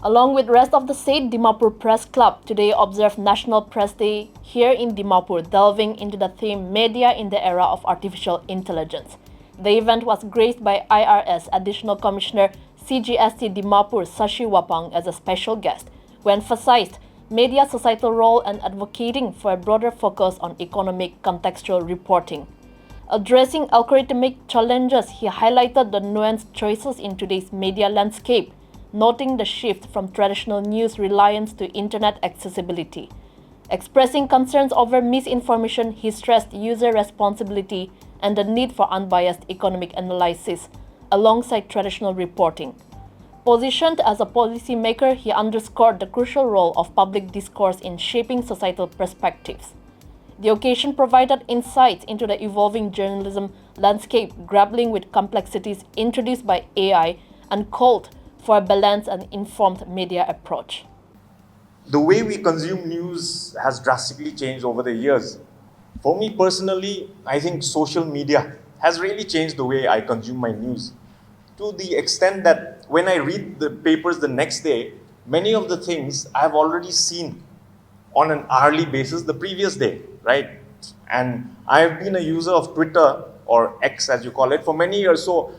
Along with rest of the state, Dimapur Press Club today observed National Press Day here in Dimapur, delving into the theme Media in the Era of Artificial Intelligence. The event was graced by IRS Additional Commissioner CGST Dimapur Sashi Wapang as a special guest, who emphasized media's societal role and advocating for a broader focus on economic contextual reporting. Addressing algorithmic challenges, he highlighted the nuanced choices in today's media landscape, noting the shift from traditional news reliance to internet accessibility. Expressing concerns over misinformation, he stressed user responsibility and the need for unbiased economic analysis alongside traditional reporting. Positioned as a policymaker, he underscored the crucial role of public discourse in shaping societal perspectives. The occasion provided insights into the evolving journalism landscape, grappling with complexities introduced by AI, and called for a balanced and informed media approach. The way we consume news has drastically changed over the years. For me personally, I think social media has really changed the way I consume my news. To the extent that when I read the papers the next day, many of the things I've already seen on an hourly basis the previous day, right? And I've been a user of Twitter, or X as you call it, for many years. So,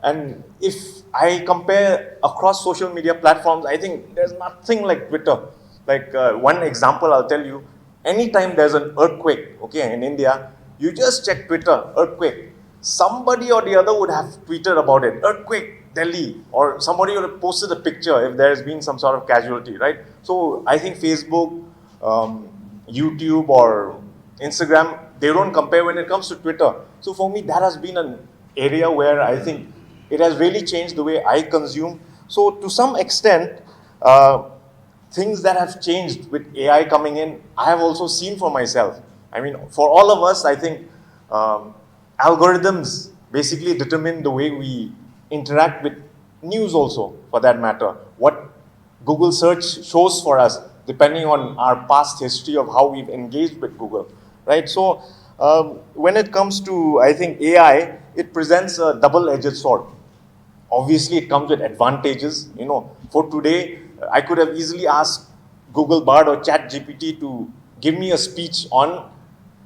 and if I compare across social media platforms, I think there's nothing like Twitter. Like one example I'll tell you, anytime there's an earthquake, okay, in India, you just check Twitter, earthquake. Somebody or the other would have tweeted about it, earthquake, Delhi, or somebody would have posted a picture if there's been some sort of casualty, right? So I think Facebook, YouTube, or Instagram, they don't compare when it comes to Twitter. So for me, that has been an area where I think it has really changed the way I consume. So to some extent, things that have changed with AI coming in, I have also seen for myself. I mean, for all of us, I think algorithms basically determine the way we interact with news also, for that matter. What Google search shows for us, depending on our past history of how we've engaged with Google, right? So when it comes to, I think, AI, it presents a double-edged sword. Obviously, it comes with advantages. You know, for today, I could have easily asked Google Bard or Chat GPT to give me a speech on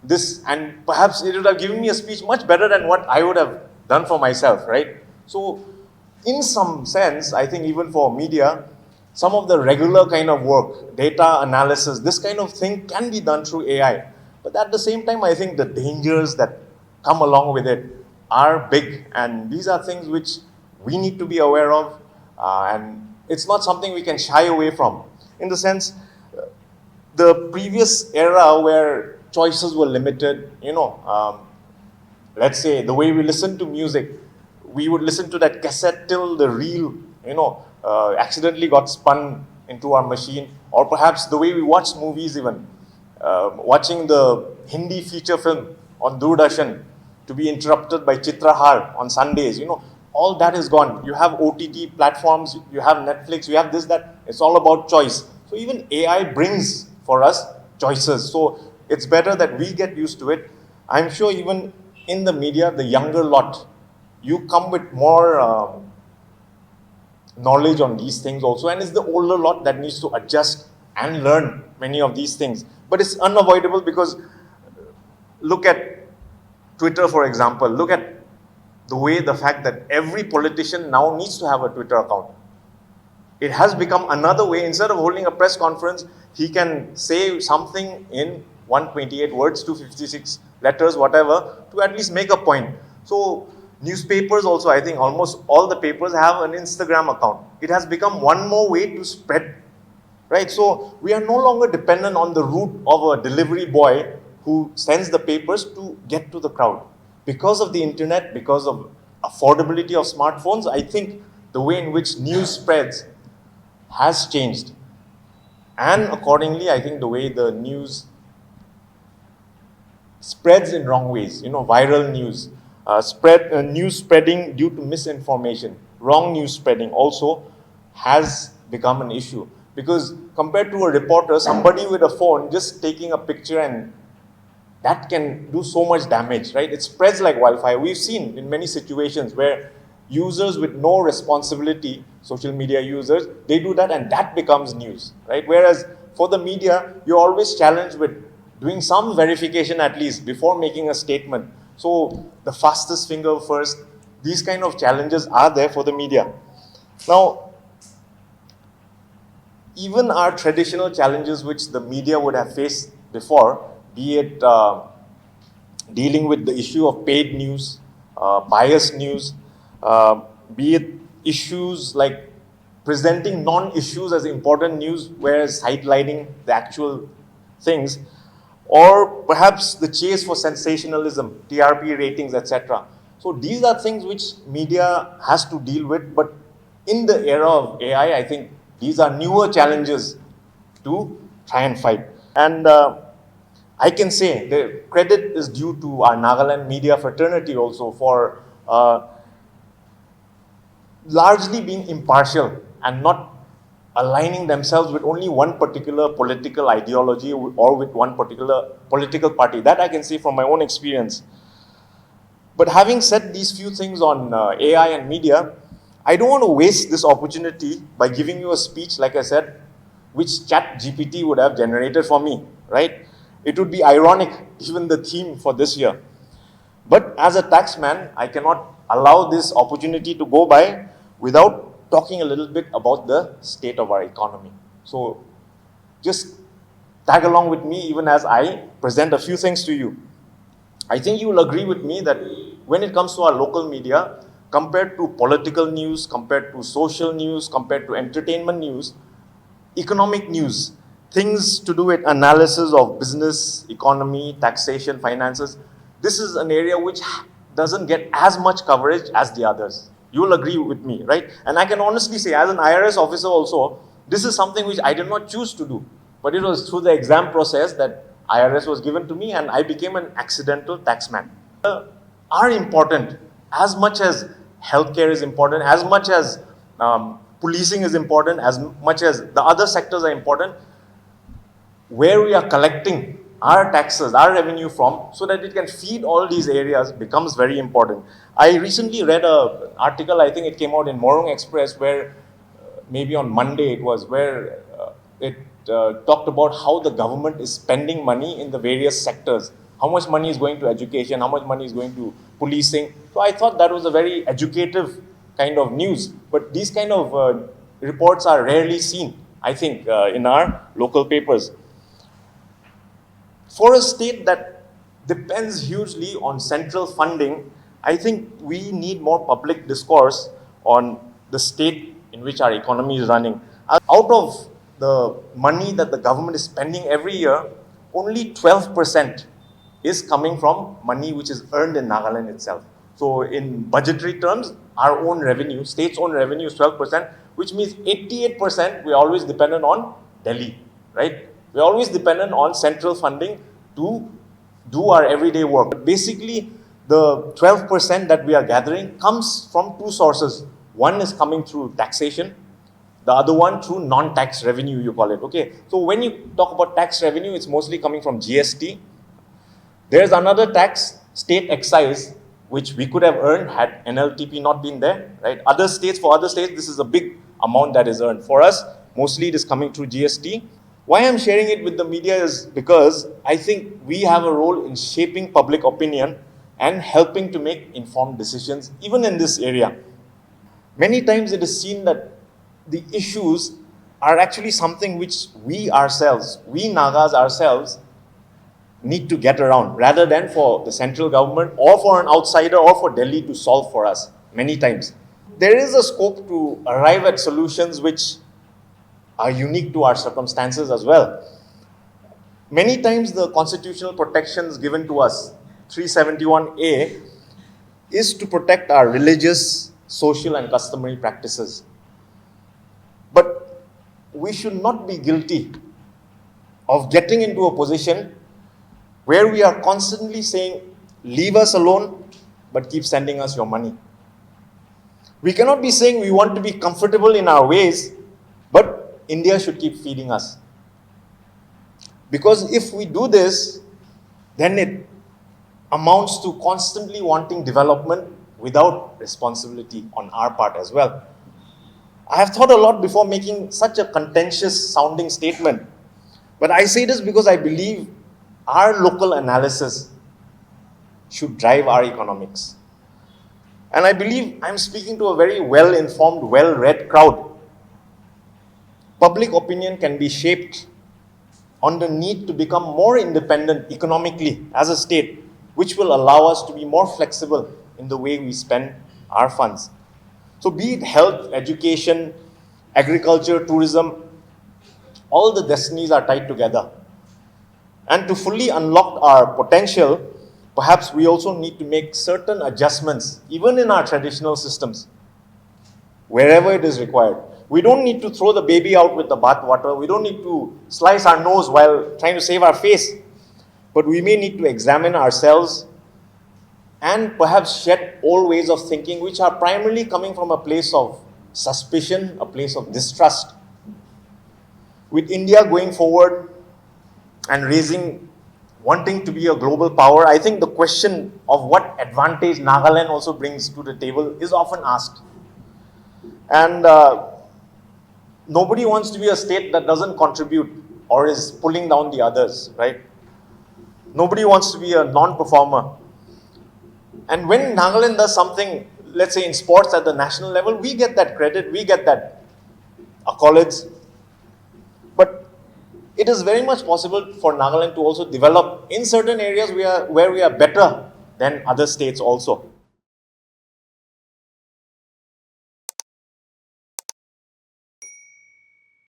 this, and perhaps it would have given me a speech much better than what I would have done for myself, right? So, in some sense, I think even for media, some of the regular kind of work, data analysis, this kind of thing can be done through AI. But at the same time, I think the dangers that come along with it are big, and these are things which we need to be aware of, and it's not something we can shy away from. In the sense, the previous era where choices were limited, let's say the way we listen to music, we would listen to that cassette till the reel, accidentally got spun into our machine, or perhaps the way we watch movies even, watching the Hindi feature film on Doordarshan to be interrupted by Chitrahar on Sundays, all that is gone. You have OTT platforms, you have Netflix, you have this, that. It's all about choice. So even AI brings for us choices. So it's better that we get used to it. I'm sure even in the media, the younger lot, you come with more knowledge on these things also. And it's the older lot that needs to adjust and learn many of these things. But it's unavoidable because look at Twitter, for example. Look at the fact that every politician now needs to have a Twitter account. It has become another way. Instead of holding a press conference, he can say something in 128 words, 256 letters, whatever, to at least make a point. So newspapers also, I think almost all the papers have an Instagram account. It has become one more way to spread, right? So we are no longer dependent on the route of a delivery boy who sends the papers to get to the crowd. Because of the internet, because of affordability of smartphones, I think the way in which news spreads has changed. And accordingly, I think the way the news spreads in wrong ways, viral news, news spreading due to misinformation, wrong news spreading also has become an issue. Because compared to a reporter, somebody with a phone just taking a picture, and that can do so much damage, right? It spreads like wildfire. We've seen in many situations where users with no responsibility, social media users, they do that and that becomes news, right? Whereas for the media, you're always challenged with doing some verification at least before making a statement. So the fastest finger first, these kind of challenges are there for the media. Now, even our traditional challenges which the media would have faced before, be it dealing with the issue of paid news, biased news, be it issues like presenting non-issues as important news, whereas sidelining the actual things, or perhaps the chase for sensationalism, TRP ratings, etc. So these are things which media has to deal with, but in the era of AI, I think these are newer challenges to try and fight. And I can say the credit is due to our Nagaland media fraternity also for largely being impartial and not aligning themselves with only one particular political ideology or with one particular political party. That I can say from my own experience. But having said these few things on AI and media, I don't want to waste this opportunity by giving you a speech, like I said, which Chat GPT would have generated for me, right? It would be ironic, given the theme for this year. But as a taxman, I cannot allow this opportunity to go by without talking a little bit about the state of our economy. So just tag along with me even as I present a few things to you. I think you will agree with me that when it comes to our local media, compared to political news, compared to social news, compared to entertainment news, economic news, things to do with analysis of business, economy, taxation, finances, this is an area which doesn't get as much coverage as the others. You will agree with me, right? And I can honestly say, as an IRS officer also, this is something which I did not choose to do. But it was through the exam process that IRS was given to me and I became an accidental taxman. Are important as much as healthcare is important, as much as policing is important, as much as the other sectors are important. Where we are collecting our taxes, our revenue from, so that it can feed all these areas becomes very important. I recently read an article, I think it came out in Morung Express, where maybe on Monday it was, where it talked about how the government is spending money in the various sectors. How much money is going to education, how much money is going to policing. So I thought that was a very educative kind of news. But these kind of reports are rarely seen, I think, in our local papers. For a state that depends hugely on central funding, I think we need more public discourse on the state in which our economy is running. Out of the money that the government is spending every year, only 12% is coming from money which is earned in Nagaland itself. So in budgetary terms, our own revenue, state's own revenue is 12%, which means 88% we're always dependent on Delhi, right? We're always dependent on central funding to do our everyday work. But basically, the 12% that we are gathering comes from two sources. One is coming through taxation, the other one through non-tax revenue, you call it. Okay, so when you talk about tax revenue, it's mostly coming from GST. There's another tax, state excise, which we could have earned had NLTP not been there, right? For other states, this is a big amount that is earned. For us, mostly it is coming through GST. Why I'm sharing it with the media is because I think we have a role in shaping public opinion and helping to make informed decisions, even in this area. Many times it is seen that the issues are actually something which we ourselves, we Nagas ourselves, need to get around rather than for the central government or for an outsider or for Delhi to solve for us many times. There is a scope to arrive at solutions which are unique to our circumstances as well. Many times the constitutional protections given to us, 371A, is to protect our religious, social and customary practices. But we should not be guilty of getting into a position where we are constantly saying, leave us alone, but keep sending us your money. We cannot be saying we want to be comfortable in our ways, but India should keep feeding us. Because if we do this, then it amounts to constantly wanting development without responsibility on our part as well. I have thought a lot before making such a contentious sounding statement, but I say this because I believe our local analysis should drive our economics. And I believe I'm speaking to a very well-informed, well-read crowd. Public opinion can be shaped on the need to become more independent economically as a state, which will allow us to be more flexible in the way we spend our funds. So be it health, education, agriculture, tourism, all the destinies are tied together. And to fully unlock our potential, perhaps we also need to make certain adjustments, even in our traditional systems, wherever it is required. We don't need to throw the baby out with the bathwater. We don't need to slice our nose while trying to save our face. But we may need to examine ourselves and perhaps shed old ways of thinking which are primarily coming from a place of suspicion, a place of distrust. With India going forward and wanting to be a global power, I think the question of what advantage Nagaland also brings to the table is often asked. And nobody wants to be a state that doesn't contribute or is pulling down the others, right? Nobody wants to be a non-performer. And when Nagaland does something, let's say in sports at the national level, we get that credit, we get that accolades. But it is very much possible for Nagaland to also develop in certain areas where we are better than other states also.